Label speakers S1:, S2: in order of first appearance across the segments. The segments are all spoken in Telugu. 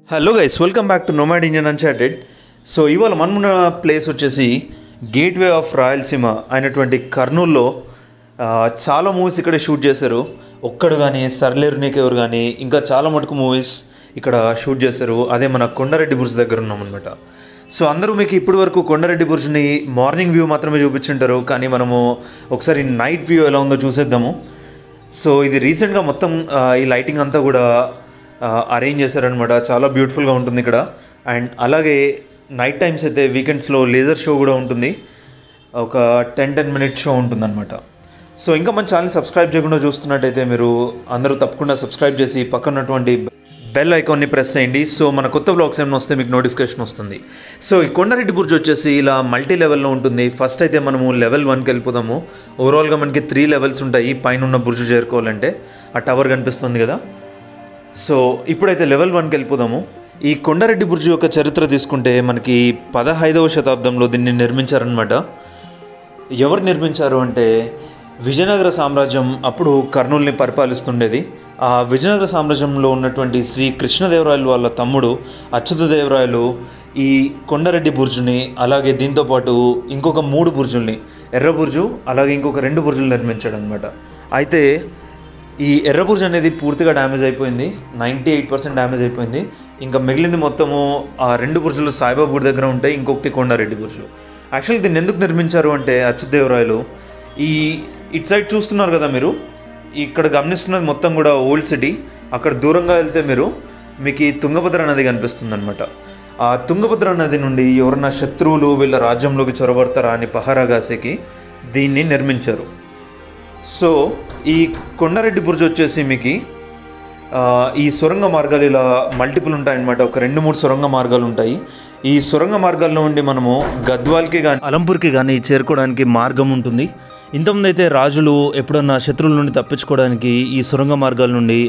S1: Hello guys, welcome back to nomad Indian Uncharted. So ఇవాళ మనమున్న ప్లేస్ వచ్చేసి గేట్వే ఆఫ్ రాయలసీమ అయినటువంటి కర్నూల్లో. చాలా మూవీస్ ఇక్కడ షూట్ చేశారు. ఒక్కడు కానీ, సర్లేరు నీకెవరు కానీ, ఇంకా చాలా మటుకు మూవీస్ ఇక్కడ షూట్ చేశారు. అదే మన కొండారెడ్డి బుర్జ్ దగ్గర ఉన్నామన్నమాట. సో అందరూ మీకు ఇప్పటి వరకు కొండారెడ్డి బుర్జ్ని మార్నింగ్ వ్యూ మాత్రమే చూపించుంటారు, కానీ మనము ఒకసారి నైట్ వ్యూ ఎలా ఉందో చూసేద్దాము. సో ఇది రీసెంట్గా మొత్తం ఈ లైటింగ్ అంతా కూడా అరేంజ్ చేశారనమాట. చాలా బ్యూటిఫుల్గా ఉంటుంది ఇక్కడ. అండ్ అలాగే నైట్ టైమ్స్ అయితే వీకెండ్స్లో లేజర్ షో కూడా ఉంటుంది. ఒక 10 మినిట్స్ షో ఉంటుందన్నమాట. సో ఇంకా మన ఛానల్ సబ్స్క్రైబ్ చేయకుండా చూస్తున్నట్టయితే మీరు అందరూ తప్పకుండా సబ్స్క్రైబ్ చేసి పక్కన ఉన్నటువంటి బెల్ ఐకాన్ని ప్రెస్ చేయండి. సో మన కొత్త వ్లాగ్స్ ఏమైనా వస్తే మీకు నోటిఫికేషన్ వస్తుంది. సో ఈ కొండారెడ్డి బుర్జ్ వచ్చేసి ఇలా మల్టీ లెవెల్లో ఉంటుంది. ఫస్ట్ అయితే మనము లెవెల్ 1కి వెళ్ళిపోదాము. ఓవరాల్గా మనకి 3 లెవెల్స్ ఉంటాయి పైన ఉన్న బుర్జ్ చేరుకోవాలంటే. ఆ టవర్ కనిపిస్తుంది కదా. సో ఇప్పుడైతే లెవెల్ 1కి వెళ్ళిపోదాము. ఈ కొండారెడ్డి బుర్జ్ యొక్క చరిత్ర తీసుకుంటే మనకి 15వ శతాబ్దంలో దీన్ని నిర్మించారనమాట. ఎవరు నిర్మించారు అంటే విజయనగర సామ్రాజ్యం అప్పుడు కర్నూలుని పరిపాలిస్తుండేది. ఆ విజయనగర సామ్రాజ్యంలో ఉన్నటువంటి శ్రీ కృష్ణదేవరాయలు వాళ్ళ తమ్ముడు అచ్యుతదేవరాయలు ఈ కొండారెడ్డి బుర్జుని, అలాగే దీంతోపాటు ఇంకొక 3 బుర్జుల్ని, ఎర్ర బుర్జు అలాగే ఇంకొక 2 బుర్జులు నిర్మించాడు అనమాట. అయితే ఈ ఎర్ర బుర్జ్ అనేది పూర్తిగా డ్యామేజ్ అయిపోయింది. 98% డ్యామేజ్ అయిపోయింది. ఇంకా మిగిలింది మొత్తము ఆ 2 బుర్జులు సాయిబాబా గుడి దగ్గర ఉంటాయి, ఇంకొకటి కొండారెడ్డి బుర్జు. యాక్చువల్లీ దీన్ని ఎందుకు నిర్మించారు అంటే అచ్యుతదేవరాయలు ఇటు సైడ్ చూస్తున్నారు కదా మీరు, ఇక్కడ గమనిస్తున్నది మొత్తం కూడా ఓల్డ్ సిటీ. అక్కడ దూరంగా వెళ్తే మీకు ఈ తుంగభద్ర నది కనిపిస్తుంది అనమాట. ఆ తుంగభద్ర నది నుండి ఎవరన్నా శత్రువులు వీళ్ళ రాజ్యంలోకి చొరబడతారా అని పహారాగాసేకి దీన్ని నిర్మించారు. సో ఈ కొండారెడ్డి బుర్జ్ వచ్చేసి మీకు ఈ సొరంగ మార్గాలు ఇలా మల్టిపుల్ ఉంటాయన్నమాట. ఒక 2-3 సొరంగ మార్గాలు ఉంటాయి. ఈ సొరంగ మార్గాల్లో నుండి మనము గద్వాల్కి కానీ అలంపూర్కి కానీ చేరుకోవడానికి మార్గం ఉంటుంది. ఇంతకుముందు అయితే రాజులు ఎప్పుడన్నా శత్రువుల నుండి తప్పించుకోవడానికి ఈ సొరంగ మార్గాల నుండి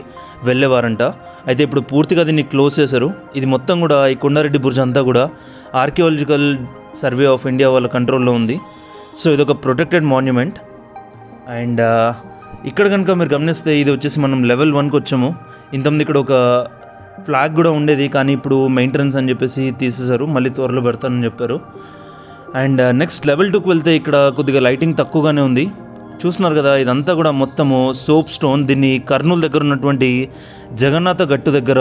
S1: వెళ్ళేవారంట. అయితే ఇప్పుడు పూర్తిగా దీన్ని క్లోజ్ చేశారు. ఇది మొత్తం కూడా ఈ కొండారెడ్డి బుర్జ్ అంతా కూడా ఆర్కియాలజికల్ సర్వే ఆఫ్ ఇండియా వాళ్ళ కంట్రోల్లో ఉంది. సో ఇది ఒక ప్రొటెక్టెడ్ మాన్యుమెంట్. అండ్ ఇక్కడ కనుక మీరు గమనిస్తే ఇది వచ్చేసి మనం లెవెల్ 1కి వచ్చాము. ఇంతకుముందు ఇక్కడ ఒక ఫ్లాగ్ కూడా ఉండేది, కానీ ఇప్పుడు మెయింటెనెన్స్ అని చెప్పేసి తీసేశారు, మళ్ళీ త్వరలో పెడతానని చెప్పారు. అండ్ నెక్స్ట్ లెవెల్ 2కి వెళ్తే ఇక్కడ కొద్దిగా లైటింగ్ తక్కువగానే ఉంది. చూస్తున్నారు కదా, ఇదంతా కూడా మొత్తము సోప్ స్టోన్. దీన్ని కర్నూలు దగ్గర ఉన్నటువంటి జగన్నాథ గట్టు దగ్గర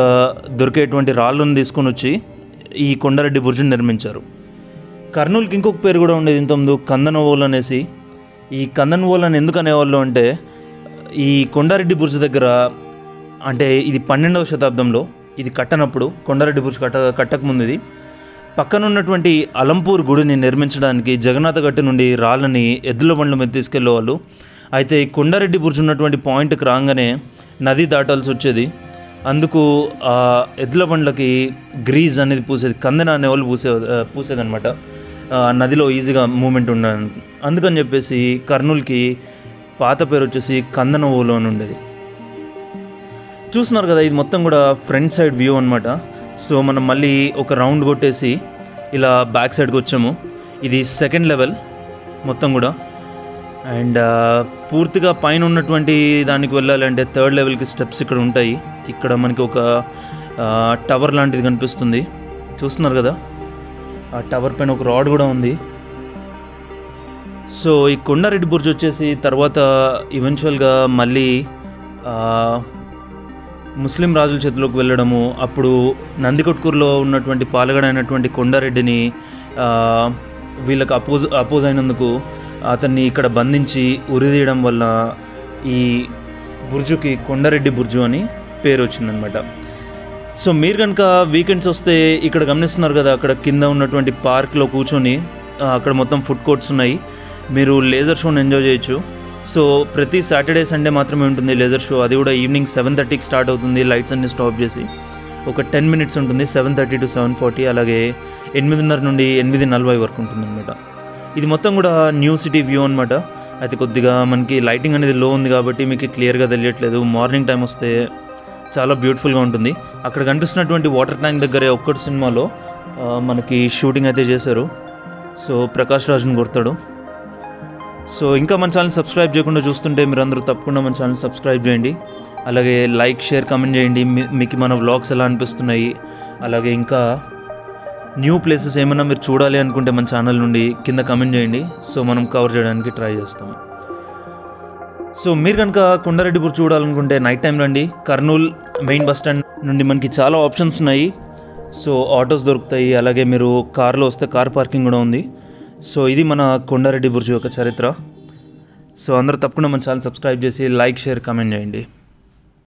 S1: దొరికేటువంటి రాళ్ళను తీసుకొని వచ్చి ఈ కొండారెడ్డి బుర్జ్ని నిర్మించారు. కర్నూలుకి ఇంకొక పేరు కూడా ఉండేది ఇంతకుముందు, కందనవోలు అనేసి. ఈ కందనవోలు అని ఎందుకు అనేవాళ్ళు అంటే ఈ కొండారెడ్డి బుర్జ్ దగ్గర, అంటే ఇది 12వ శతాబ్దంలో ఇది కట్టనప్పుడు, కొండారెడ్డి బుర్జ్ కట్టకముందు ఇది పక్కన ఉన్నటువంటి అలంపూర్ గుడిని నిర్మించడానికి జగన్నాథ గట్టు నుండి రాళ్ళని ఎద్దుల బండ్ల మీద తీసుకెళ్ళేవాళ్ళు. అయితే ఈ కొండారెడ్డి బుర్జ్ ఉన్నటువంటి పాయింట్కి రాగానే నది దాటాల్సి వచ్చేది. అందుకు ఆ ఎద్దుల బండ్లకి గ్రీజ్ అనేది పూసేది, కందెన అనేవాళ్ళు పూసేదనమాట. నదిలో ఈజీగా మూమెంట్ ఉండడానికి. అందుకని చెప్పేసి కర్నూలుకి పాత పేరు వచ్చేసి కందనవోలు అని ఉండేది. చూస్తున్నారు కదా, ఇది మొత్తం కూడా ఫ్రంట్ సైడ్ వ్యూ అనమాట. సో మనం మళ్ళీ ఒక రౌండ్ కొట్టేసి ఇలా బ్యాక్ సైడ్కి వచ్చాము. ఇది 2nd లెవెల్ మొత్తం కూడా. అండ్ పూర్తిగా పైన ఉన్నటువంటి దానికి వెళ్ళాలంటే 3rd లెవెల్కి స్టెప్స్ ఇక్కడ ఉంటాయి. ఇక్కడ మనకి ఒక టవర్ లాంటిది కనిపిస్తుంది, చూస్తున్నారు కదా. ఆ టవర్ పైన ఒక రాడ్ కూడా ఉంది. సో ఈ కొండారెడ్డి బుర్జ్ వచ్చేసి తర్వాత ఈవెన్చువల్గా మళ్ళీ ముస్లిం రాజుల చేతిలోకి వెళ్ళడము, అప్పుడు నందికొట్కూరులో ఉన్నటువంటి పాలగడ అయినటువంటి కొండారెడ్డిని వీళ్ళకి అపోజ్ అయినందుకు అతన్ని ఇక్కడ బంధించి ఉరిదీయడం వల్ల ఈ బుర్జుకి కొండారెడ్డి బుర్జు అని పేరు వచ్చిందనమాట. సో మీరు కనుక వీకెండ్స్ వస్తే ఇక్కడ గమనిస్తున్నారు కదా, అక్కడ కింద ఉన్నటువంటి పార్క్లో కూర్చొని అక్కడ మొత్తం ఫుడ్ కోర్ట్స్ ఉన్నాయి. మీరు లేజర్ షోని ఎంజాయ్ చేయొచ్చు. సో ప్రతి సాటర్డే సండే మాత్రమే ఉంటుంది లేజర్ షో. అది కూడా ఈవినింగ్ 7:30కి స్టార్ట్ అవుతుంది. లైట్స్ అన్ని స్టాప్ చేసి ఒక 10 మినిట్స్ ఉంటుంది, 7:30 to 7:40. అలాగే 8:30 నుండి 8:40 వరకు ఉంటుంది అనమాట. ఇది మొత్తం కూడా న్యూ సిటీ వ్యూ అనమాట. అయితే కొద్దిగా మనకి లైటింగ్ అనేది లో ఉంది కాబట్టి మీకు క్లియర్గా తెలియట్లేదు. మార్నింగ్ టైం వస్తే చాలా బ్యూటిఫుల్గా ఉంటుంది. అక్కడ కనిపిస్తున్నటువంటి వాటర్ ట్యాంక్ దగ్గరే ఒక్కటి సినిమాలో మనకి షూటింగ్ అయితే చేశారు. సో ప్రకాష్ రాజ్ని కొడతాడు. సో ఇంకా మన ఛానల్ సబ్స్క్రైబ్ చేయకుండా చూస్తుంటే మీరు అందరూ తప్పకుండా మన ఛానల్ సబ్స్క్రైబ్ చేయండి. అలాగే లైక్, షేర్, కామెంట్ చేయండి. మీకు మన వ్లాగ్స్ ఎలా అనిపిస్తున్నాయి, అలాగే ఇంకా న్యూ ప్లేసెస్ ఏమైనా మీరు చూడాలి అనుకుంటే మన ఛానల్ నుండి కింద కమెంట్ చేయండి. సో మనం కవర్ చేయడానికి ట్రై చేస్తాం. సో మీరు కనుక కొండారెడ్డిపూర్ చూడాలనుకుంటే నైట్ టైం రండి. కర్నూల్ మెయిన్ బస్ స్టాండ్ నుండి మనకి చాలా ఆప్షన్స్ ఉన్నాయి. సో ఆటోస్ దొరుకుతాయి, అలాగే మీరు కార్లో వస్తే కార్ పార్కింగ్ కూడా ఉంది. సో ఇది మన కొండారెడ్డి బుర్జ్ యొక్క చరిత్ర. సో అందరూ తప్పకుండా మన ఛానల్ సబ్స్క్రైబ్ చేసి లైక్, షేర్, కామెంట్ చేయండి.